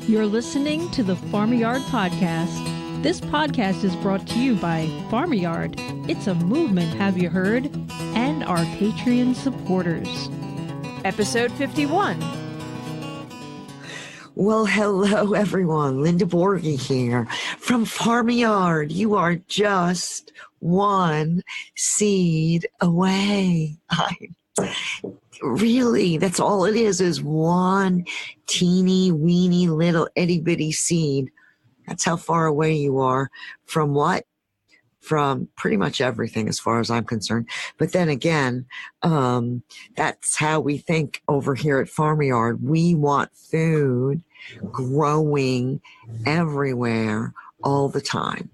You're listening to the Farmyard Podcast. This podcast is brought to you by Farmyard. It's a movement, have you heard? And our Patreon supporters. Episode 51. Well, hello, everyone. Linda Borghi here from Farmyard. You are just one seed away. Really, that's all it is one teeny weeny little itty bitty seed. That's how far away you are from what? From pretty much everything as far as I'm concerned. But then again, that's how we think over here at Farmyard. We want food growing everywhere all the time.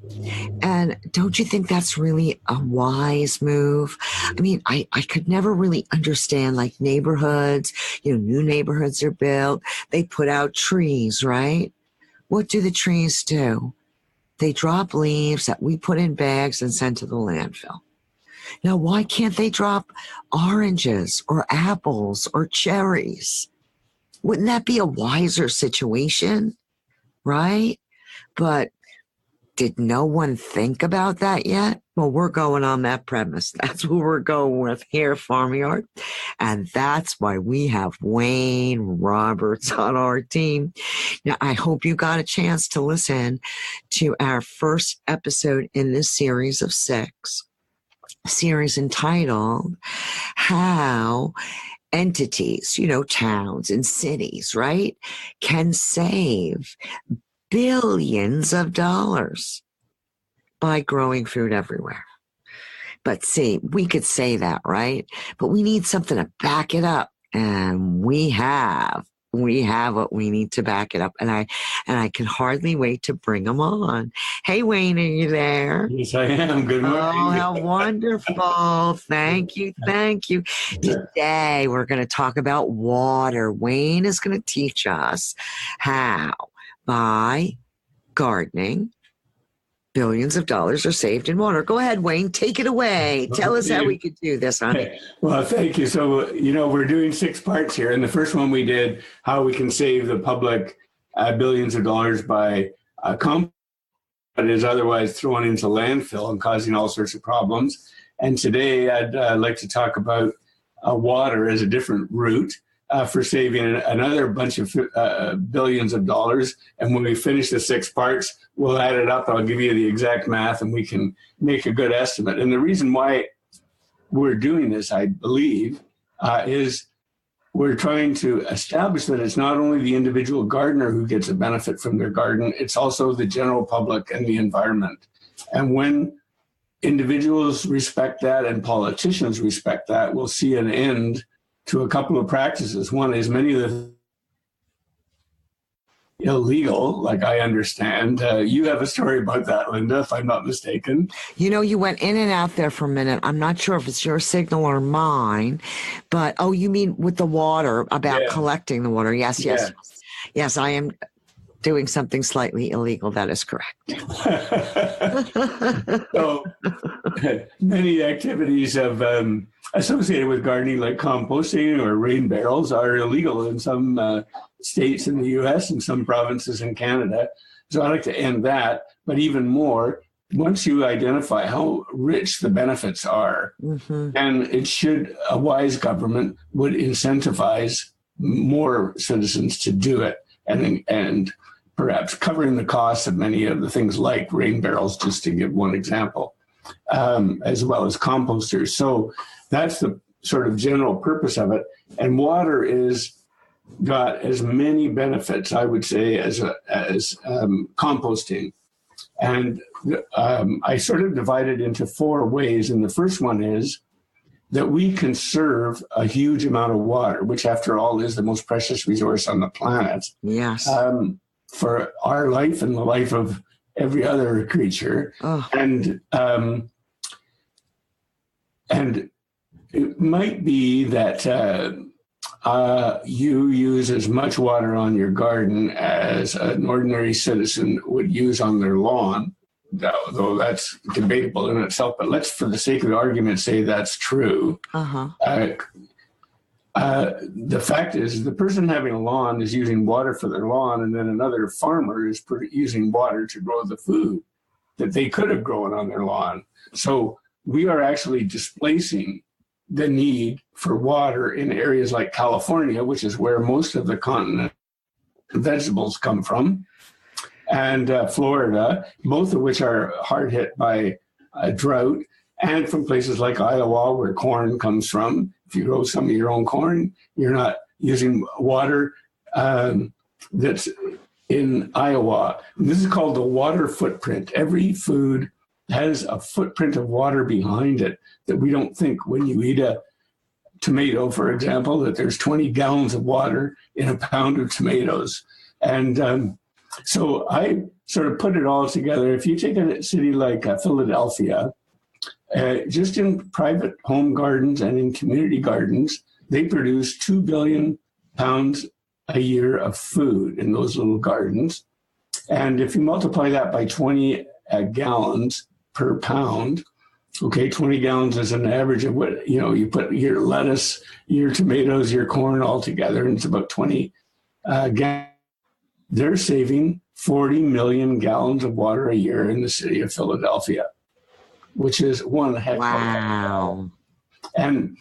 And don't you think that's really a wise move? I mean, I could never really understand like neighborhoods, new neighborhoods are built. They put out trees, right? What do the trees do? They drop leaves that we put in bags and send to the landfill. Now, why can't they drop oranges or apples or cherries? Wouldn't that be a wiser situation, right? But did no one think about that yet? Well, we're going on that premise. That's what we're going with here, Farmyard. And that's why we have Wayne Roberts on our team. Now, I hope you got a chance to listen to our first episode in this series of 6, series entitled How Entities, towns and cities, right, can save billions of dollars by growing food everywhere. But see, we could say that, right? But we need something to back it up. And we have what we need to back it up. And I can hardly wait to bring them on. Hey, Wayne, are you there? Yes, I am. Good morning. Oh, how wonderful. Thank you. Today, we're going to talk about water. Wayne is going to teach us how by gardening, billions of dollars are saved in water. Go ahead, Wayne. Take it away. Tell us how we could do this, honey. Well, thank you. So, we're doing 6 parts here. And the first one we did, how we can save the public billions of dollars by compost that is otherwise thrown into landfill and causing all sorts of problems. And today I'd like to talk about water as a different route. For saving another bunch of billions of dollars. And when we finish the 6 parts, we'll add it up. I'll give you the exact math and we can make a good estimate. And the reason why we're doing this, I believe, is we're trying to establish that it's not only the individual gardener who gets a benefit from their garden, it's also the general public and the environment. And when individuals respect that and politicians respect that, we'll see an end to a couple of practices. One is many of the illegal, like I understand. You have a story about that, Linda, if I'm not mistaken. You went in and out there for a minute. I'm not sure if it's your signal or mine, but, you mean with the water, about collecting the water. Yes. Yes, I am doing something slightly illegal. That is correct. So many activities associated with gardening, like composting or rain barrels, are illegal in some states in the U.S. and some provinces in Canada. So I'd like to end that. But even more, once you identify how rich the benefits are, and a wise government would incentivize more citizens to do it, and perhaps covering the costs of many of the things like rain barrels, just to give one example, as well as composters. So that's the sort of general purpose of it. And water is got as many benefits, I would say, as composting. And I sort of divide it into 4 ways. And the first one is that we conserve a huge amount of water, which after all is the most precious resource on the planet. Yes. For our life and the life of every other creature. Oh. And it might be that you use as much water on your garden as an ordinary citizen would use on their lawn, though that's debatable in itself. But let's, for the sake of the argument, say that's true. the fact is the person having a lawn is using water for their lawn, and then another farmer is using water to grow the food that they could have grown on their lawn. So we are actually displacing the need for water in areas like California, which is where most of the continent vegetables come from, and Florida, both of which are hard hit by drought, and from places like Iowa, where corn comes from. If you grow some of your own corn, you're not using water that's in Iowa. This is called the water footprint. Every food has a footprint of water behind it that we don't think. When you eat a tomato, for example, that there's 20 gallons of water in a pound of tomatoes. And so I sort of put it all together. If you take a city like Philadelphia, just in private home gardens and in community gardens, they produce 2 billion pounds a year of food in those little gardens. And if you multiply that by 20 gallons per pound, okay, 20 gallons is an average of what, you put your lettuce, your tomatoes, your corn all together, and it's about 20 gallons. They're saving 40 million gallons of water a year in the city of Philadelphia, which is one heck of a. And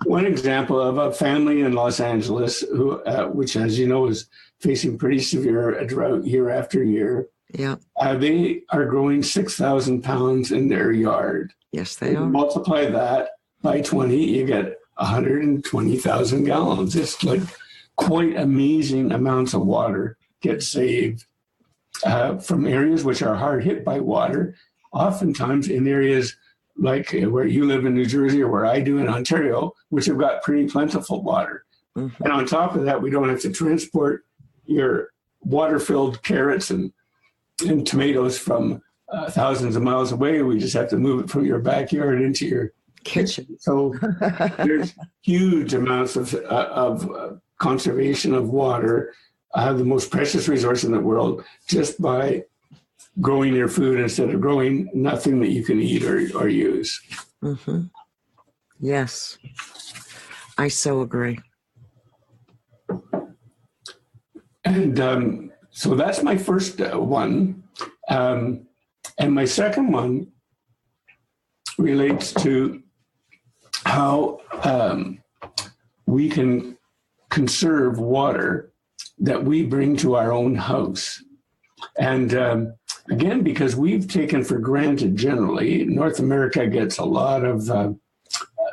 one example of a family in Los Angeles, who, which, as you know, is facing pretty severe drought year after year. Yeah, they are growing 6,000 pounds in their yard. Yes, they are. Multiply that by 20, you get 120,000 gallons. It's like quite amazing amounts of water get saved from areas which are hard hit by water. Oftentimes in areas like where you live in New Jersey or where I do in Ontario, which have got pretty plentiful water. Mm-hmm. And on top of that, we don't have to transport your water-filled carrots and tomatoes from thousands of miles away. We just have to move it from your backyard into your kitchen. So there's huge amounts of conservation of water, the most precious resource in the world, just by growing your food instead of growing nothing that you can eat or use. Mm-hmm. Yes, I so agree. And so that's my first one. And my second one relates to how we can conserve water that we bring to our own house. And again, because we've taken for granted generally, North America gets a lot of,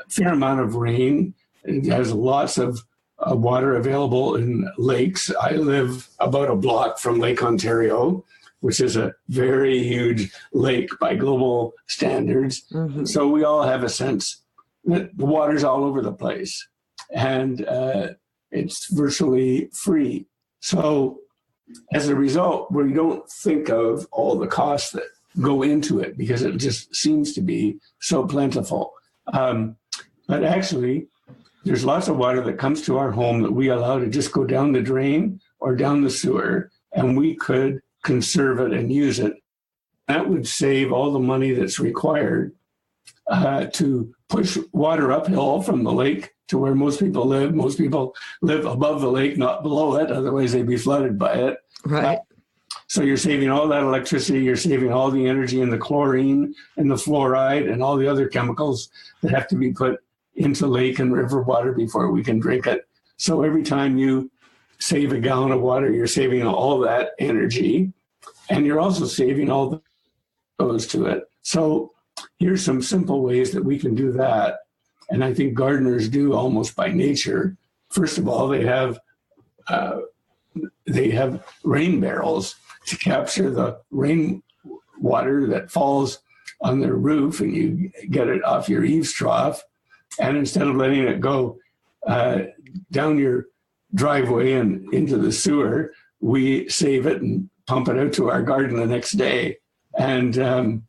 fair amount of rain. It has lots of water available in lakes. I live about a block from Lake Ontario, which is a very huge lake by global standards. Mm-hmm. So we all have a sense that the water's all over the place, and it's virtually free. So as a result, we don't think of all the costs that go into it because it just seems to be so plentiful. But actually, there's lots of water that comes to our home that we allow to just go down the drain or down the sewer, and we could conserve it and use it. That would save all the money that's required to push water uphill from the lake to where most people live. Most people live above the lake, not below it. Otherwise, they'd be flooded by it. Right. So you're saving all that electricity. You're saving all the energy and the chlorine and the fluoride and all the other chemicals that have to be put into lake and river water before we can drink it. So every time you save a gallon of water, you're saving all that energy, and you're also saving all the goes to it. So here's some simple ways that we can do that. And I think gardeners do almost by nature. First of all, they have rain barrels to capture the rain water that falls on their roof, and you get it off your eaves trough. And instead of letting it go down your driveway and into the sewer, we save it and pump it out to our garden the next day. And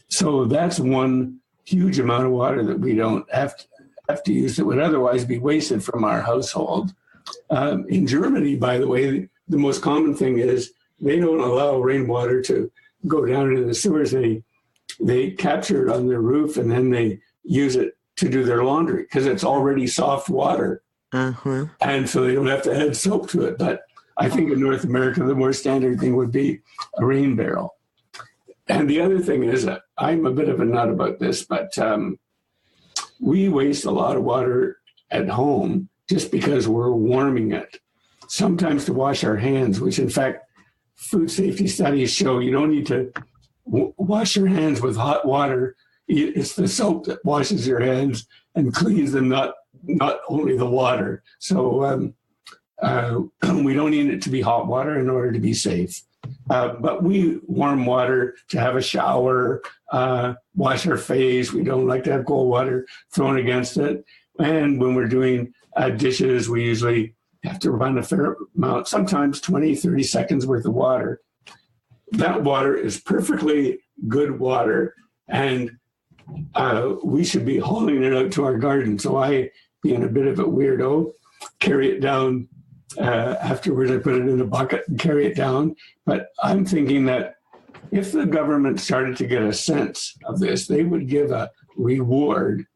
so that's one huge amount of water that we don't have to use that would otherwise be wasted from our household. In Germany, by the way, the most common thing is they don't allow rainwater to go down into the sewers. They capture it on their roof, and then they use it to do their laundry because it's already soft water. Uh-huh. And so they don't have to add soap to it. But I think in North America, the more standard thing would be a rain barrel. And the other thing is, I'm a bit of a nut about this, but we waste a lot of water at home just because we're warming it. Sometimes to wash our hands, which in fact, food safety studies show you don't need to wash your hands with hot water. It's the soap that washes your hands and cleans them, not only the water. So we don't need it to be hot water in order to be safe. But we warm water to have a shower, wash our face. We don't like to have cold water thrown against it. And when we're doing dishes, we usually have to run a fair amount, sometimes 20, 30 seconds worth of water. That water is perfectly good water, and we should be hauling it out to our garden. So I, being a bit of a weirdo, carry it down. Afterwards, I put it in a bucket and carry it down. But I'm thinking that if the government started to get a sense of this, they would give a reward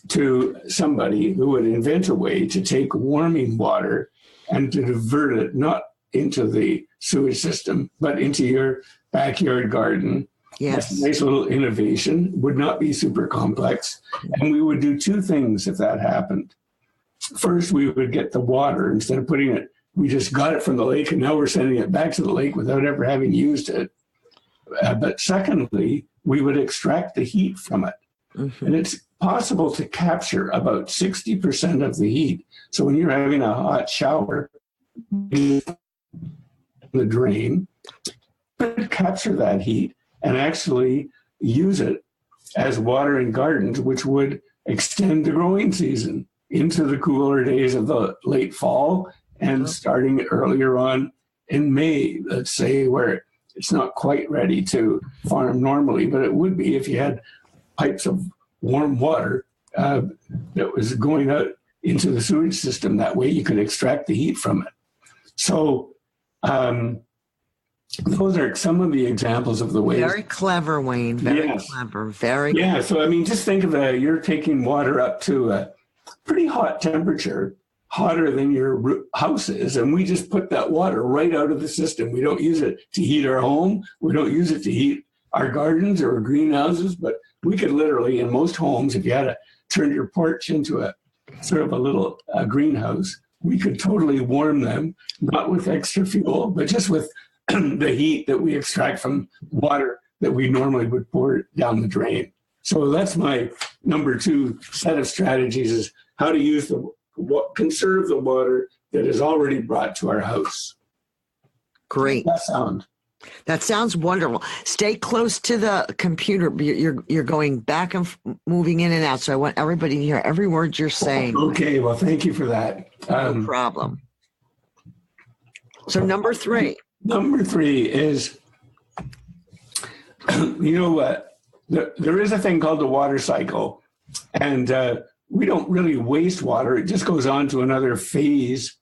to somebody who would invent a way to take warming water and to divert it not into the sewage system, but into your backyard garden. Yes. That's a nice little innovation, would not be super complex. And we would do two things if that happened. First, we would get the water instead of putting it, we just got it from the lake and now we're sending it back to the lake without ever having used it. But secondly, we would extract the heat from it. Mm-hmm. And it's possible to capture about 60% of the heat. So when you're having a hot shower, the drain, capture that heat and actually use it as water in gardens, which would extend the growing season into the cooler days of the late fall and starting earlier on in May, let's say, where it's not quite ready to farm normally, but it would be if you had pipes of warm water that was going out into the sewage system. That way you could extract the heat from it. So those are some of the examples of the ways. Very clever, Wayne. Very clever. Very clever. So, I mean, just think of you're taking water up to a pretty hot temperature, hotter than your house is, and we just put that water right out of the system. We don't use it to heat our home. We don't use it to heat our gardens or greenhouses, but we could literally, in most homes, if you had to turn your porch into a sort of a little greenhouse, we could totally warm them, not with extra fuel, but just with the heat that we extract from water that we normally would pour down the drain. So that's my number 2 set of strategies, is how to use conserve the water that is already brought to our house. Great. That sounds wonderful. Stay close to the computer. You're going back and moving in and out, so I want everybody to hear every word you're saying. Okay, well, thank you for that. No problem. So number 3. Number 3 is, there is a thing called the water cycle, and we don't really waste water. It just goes on to another phase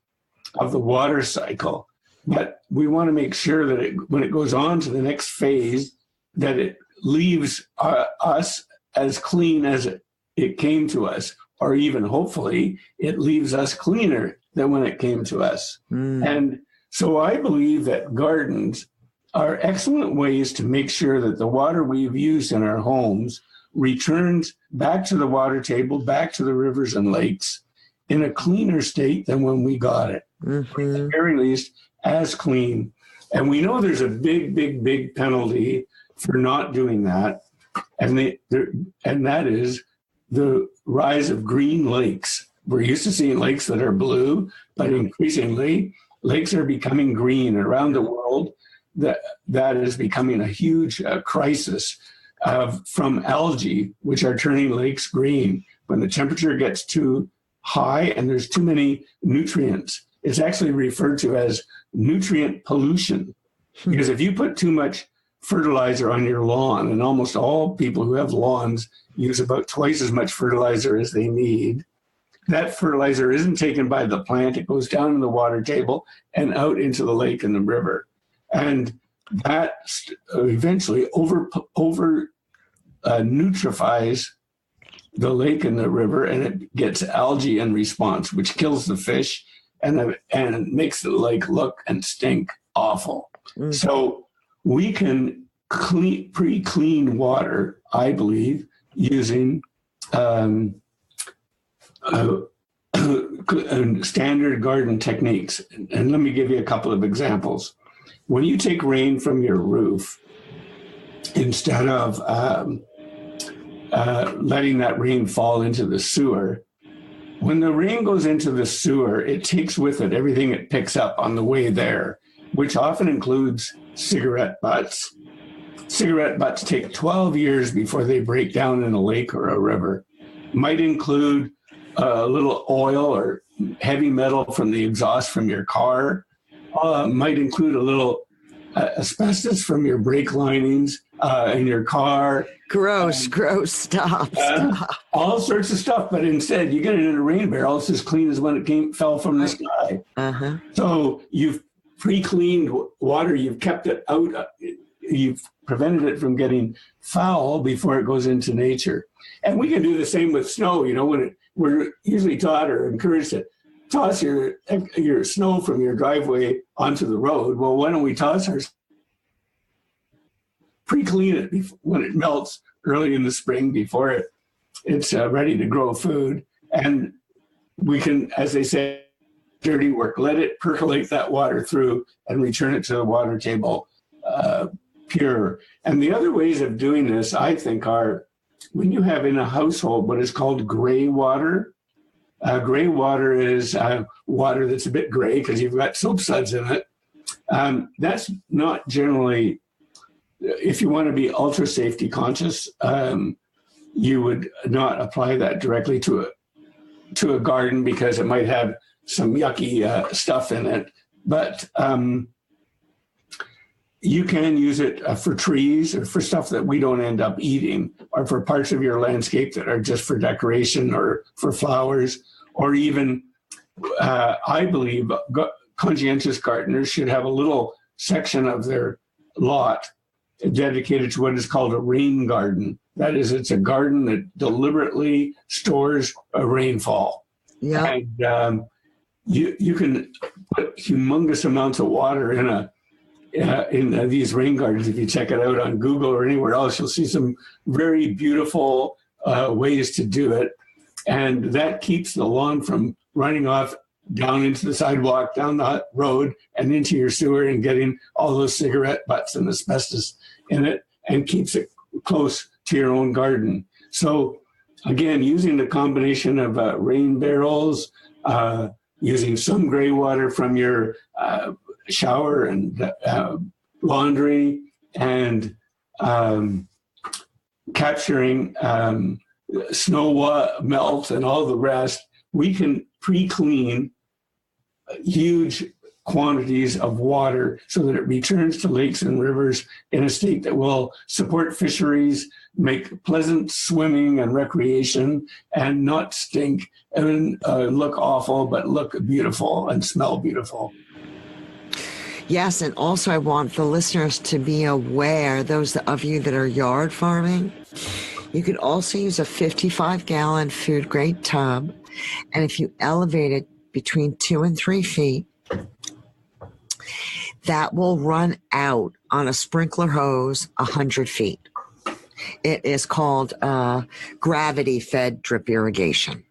of the water cycle. But we want to make sure that when it goes on to the next phase, that it leaves us as clean as it came to us, or even hopefully it leaves us cleaner than when it came to us. And so I believe that gardens are excellent ways to make sure that the water we've used in our homes returns back to the water table, back to the rivers and lakes in a cleaner state than when we got it. Mm-hmm. Or at the very least, as clean. And we know there's a big penalty for not doing that. And that is the rise of green lakes. We're used to seeing lakes that are blue, but increasingly lakes are becoming green around the world. That is becoming a huge crisis from algae, which are turning lakes green. When the temperature gets too high and there's too many nutrients, it's actually referred to as nutrient pollution. Because if you put too much fertilizer on your lawn, and almost all people who have lawns use about twice as much fertilizer as they need, that fertilizer isn't taken by the plant. It goes down in the water table and out into the lake and the river. And that eventually over nutrifies the lake and the river, and it gets algae in response, which kills the fish and makes the lake look and stink awful. Mm-hmm. So we can pre-clean water, I believe, using standard garden techniques. And let me give you a couple of examples. When you take rain from your roof, instead of letting that rain fall into the sewer, when the rain goes into the sewer, it takes with it everything it picks up on the way there, which often includes cigarette butts. Cigarette butts take 12 years before they break down in a lake or a river. Might include a little oil or heavy metal from the exhaust from your car. Might include a little asbestos from your brake linings in your car. Gross, stop. All sorts of stuff, but instead you get it in a rain barrel. It's as clean as when it fell from the sky. Uh-huh. So you've pre-cleaned water. You've kept it out. You've prevented it from getting foul before it goes into nature. And we can do the same with snow. You know, when we're usually taught or encouraged to toss your snow from your driveway onto the road. Well, why don't we toss our pre-clean it when it melts early in the spring before it's ready to grow food. And we can, as they say, dirty work, let it percolate that water through and return it to the water table pure. And the other ways of doing this, I think, are when you have in a household what is called gray water. Gray water is water that's a bit gray because you've got soap suds in it. That's not generally, if you want to be ultra safety conscious, you would not apply that directly to a garden because it might have some yucky stuff in it. But you can use it for trees or for stuff that we don't end up eating, or for parts of your landscape that are just for decoration or for flowers, or even, I believe, conscientious gardeners should have a little section of their lot dedicated to what is called a rain garden. That is, it's a garden that deliberately stores a rainfall. Yeah. And you can put humongous amounts of water in these rain gardens. If you check it out on Google or anywhere else, you'll see some very beautiful ways to do it. And that keeps the lawn from running off down into the sidewalk, down the road, and into your sewer and getting all those cigarette butts and asbestos in it, and keeps it close to your own garden. So again, using the combination of rain barrels, using some gray water from your shower and laundry, and capturing snow melt and all the rest, we can pre-clean huge quantities of water so that it returns to lakes and rivers in a state that will support fisheries, make pleasant swimming and recreation, and not stink and look awful, but look beautiful and smell beautiful. Yes, and also I want the listeners to be aware, those of you that are yard farming, you could also use a 55-gallon food-grade tub, and if you elevate it between 2 and 3 feet, that will run out on a sprinkler hose 100 feet. It is called gravity-fed drip irrigation.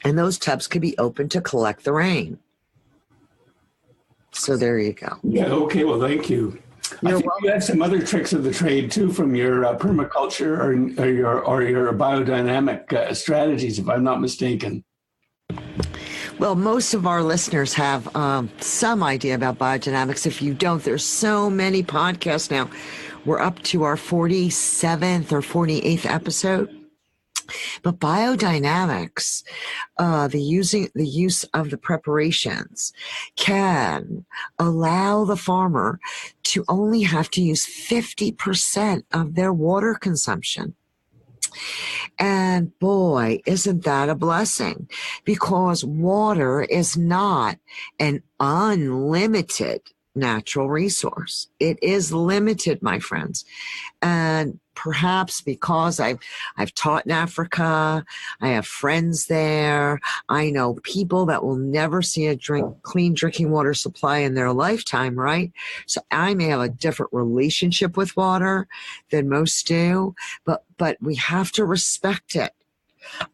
And those tubs could be open to collect the rain. So there you go. Yeah, okay, well, thank you. I think you had some other tricks of the trade, too, from your permaculture or your biodynamic strategies, if I'm not mistaken. Well, most of our listeners have some idea about biodynamics. If you don't, there's so many podcasts now. We're up to our 47th or 48th episode. But biodynamics, the use of the preparations, can allow the farmer to only have to use 50% of their water consumption. And boy, isn't that a blessing? Because water is not an unlimited natural resource. It is limited, my friends. And perhaps because I've taught in Africa, I have friends there, I know people that will never see a clean drinking water supply in their lifetime, right? So I may have a different relationship with water than most do, but we have to respect it.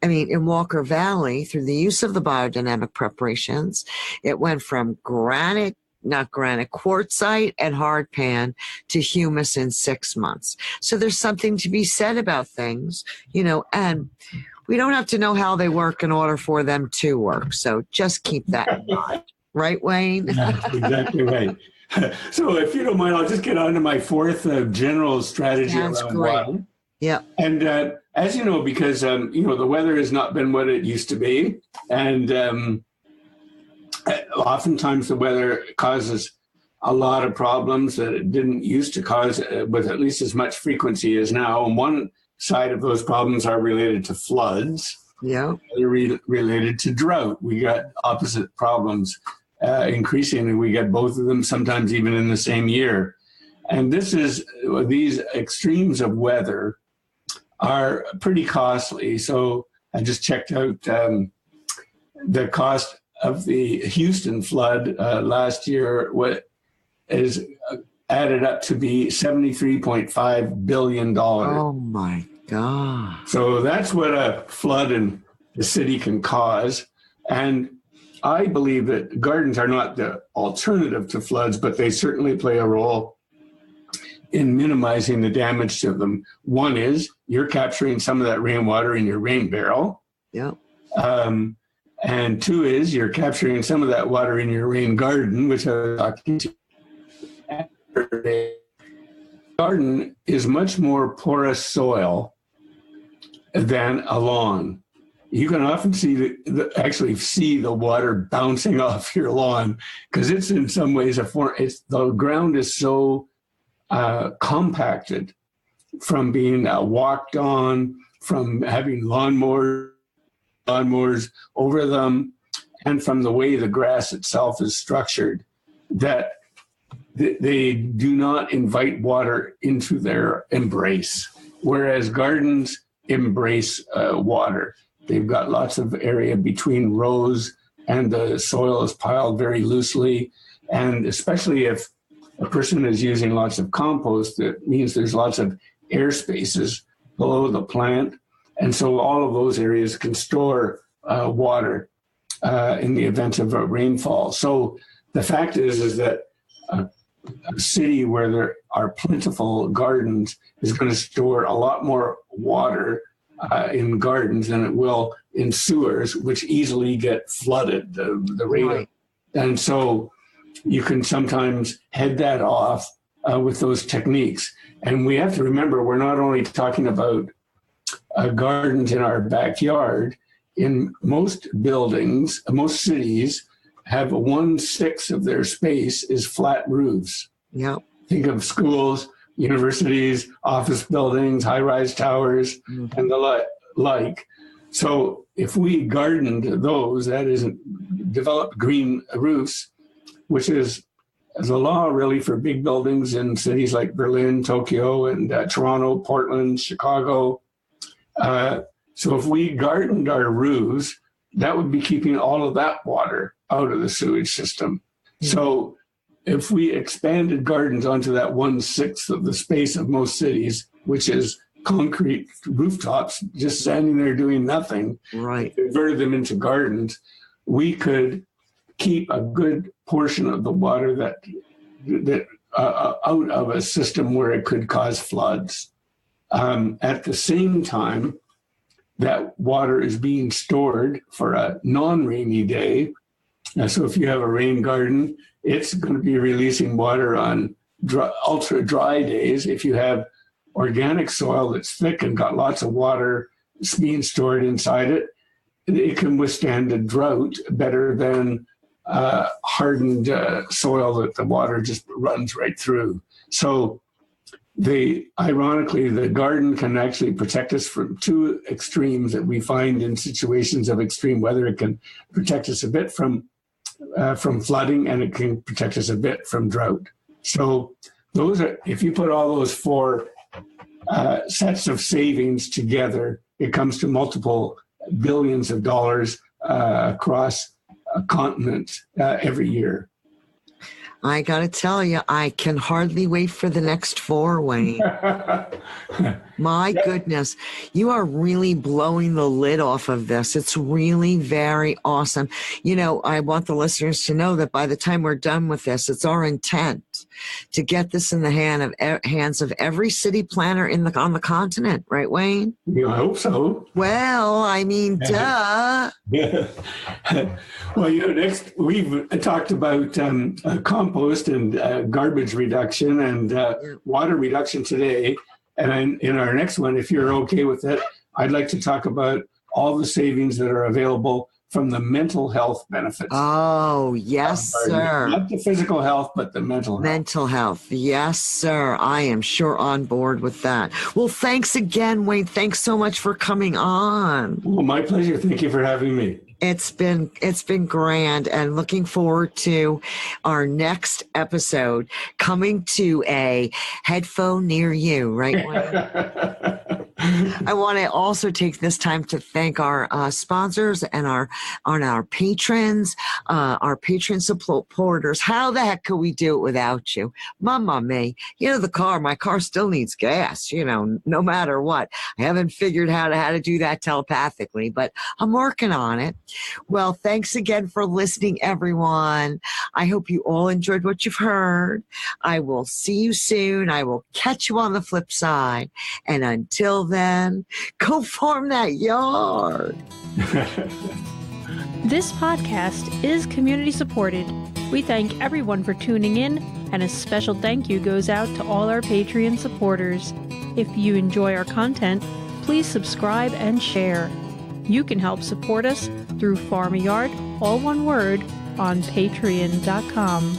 I mean, in Walker Valley, through the use of the biodynamic preparations, it went from quartzite and hardpan to humus in 6 months. So there's something to be said about things, and we don't have to know how they work in order for them to work. So just keep that in mind. Right, Wayne? That's exactly right. So if you don't mind, I'll just get on to my fourth general strategy around water. Yeah. And as you know, because, the weather has not been what it used to be. And oftentimes the weather causes a lot of problems that it didn't used to cause with at least as much frequency as now. And one side of those problems are related to floods. Yeah. They're related to drought. We got opposite problems. Increasingly, we get both of them, sometimes even in the same year. And these extremes of weather are pretty costly. So I just checked out the cost of the Houston flood last year. What is added up to be $73.5 billion. Oh my God. So that's what a flood in the city can cause. And I believe that gardens are not the alternative to floods, but they certainly play a role in minimizing the damage to them. One is you're capturing some of that rainwater in your rain barrel. Yeah. And two is you're capturing some of that water in your rain garden, which I was talking to. Garden is much more porous soil than a lawn. You can often actually see the water bouncing off your lawn because it's in some ways the ground is so compacted from being walked on, from having lawnmowers over them, and from the way the grass itself is structured, that they do not invite water into their embrace, whereas gardens embrace water. They've got lots of area between rows, and the soil is piled very loosely. And especially if a person is using lots of compost, it means there's lots of air spaces below the plant. And so all of those areas can store water in the event of a rainfall. So the fact is that a city where there are plentiful gardens is going to store a lot more water in gardens than it will in sewers, which easily get flooded, the rate. Right. And so you can sometimes head that off with those techniques. And we have to remember, we're not only talking about gardens in our backyard. In most buildings, most cities have 1/6 of their space is flat roofs. Yeah. Think of schools, universities, office buildings, high-rise towers, and the like. So if we gardened those, that is, developed green roofs, which is the law really for big buildings in cities like Berlin, Tokyo, and Toronto, Portland, Chicago. So if we gardened our roofs, that would be keeping all of that water out of the sewage system. So if we expanded gardens onto that 1/6 of the space of most cities, which is concrete rooftops, just standing there doing nothing, right, converted them into gardens, we could keep a good portion of the water that out of a system where it could cause floods. At the same time, that water is being stored for a non-rainy day. So if you have a rain garden, it's going to be releasing water on ultra dry days. If you have organic soil that's thick and got lots of water being stored inside it, it can withstand a drought better than hardened soil that the water just runs right through. So ironically, the garden can actually protect us from two extremes that we find in situations of extreme weather. It can protect us a bit from from flooding, and it can protect us a bit from drought. So those are, if you put all those four sets of savings together, it comes to multiple billions of dollars across a continent every year. I got to tell you, I can hardly wait for the next 4, Wayne. My goodness, you are really blowing the lid off of this. It's really very awesome. You know, I want the listeners to know that by the time we're done with this, it's our intent to get this in the hands of every city planner on the continent, right, Wayne? I hope so. Well, I mean, duh. Well, next we've talked about compost and garbage reduction and water reduction today. And in our next one, if you're okay with it, I'd like to talk about all the savings that are available from the mental health benefits. Oh, yes, sir. Not the physical health, but the mental health. Mental health. Yes, sir. I am sure on board with that. Well, thanks again, Wayne. Thanks so much for coming on. Well, my pleasure. Thank you for having me. It's been grand, and looking forward to our next episode coming to a headphone near you, right, Wayne? I want to also take this time to thank our sponsors and our patrons, our patron supporters. How the heck could we do it without you? Mama me. You know, my car still needs gas, no matter what. I haven't figured out how to do that telepathically, but I'm working on it. Well, thanks again for listening, everyone. I hope you all enjoyed what you've heard. I will see you soon. I will catch you on the flip side. And until then, go farm that yard. This podcast is community supported. We thank everyone for tuning in, and a special thank you goes out to all our Patreon supporters. If you enjoy our content, please subscribe and share. You can help support us through Farm Yard, all one word, on patreon.com.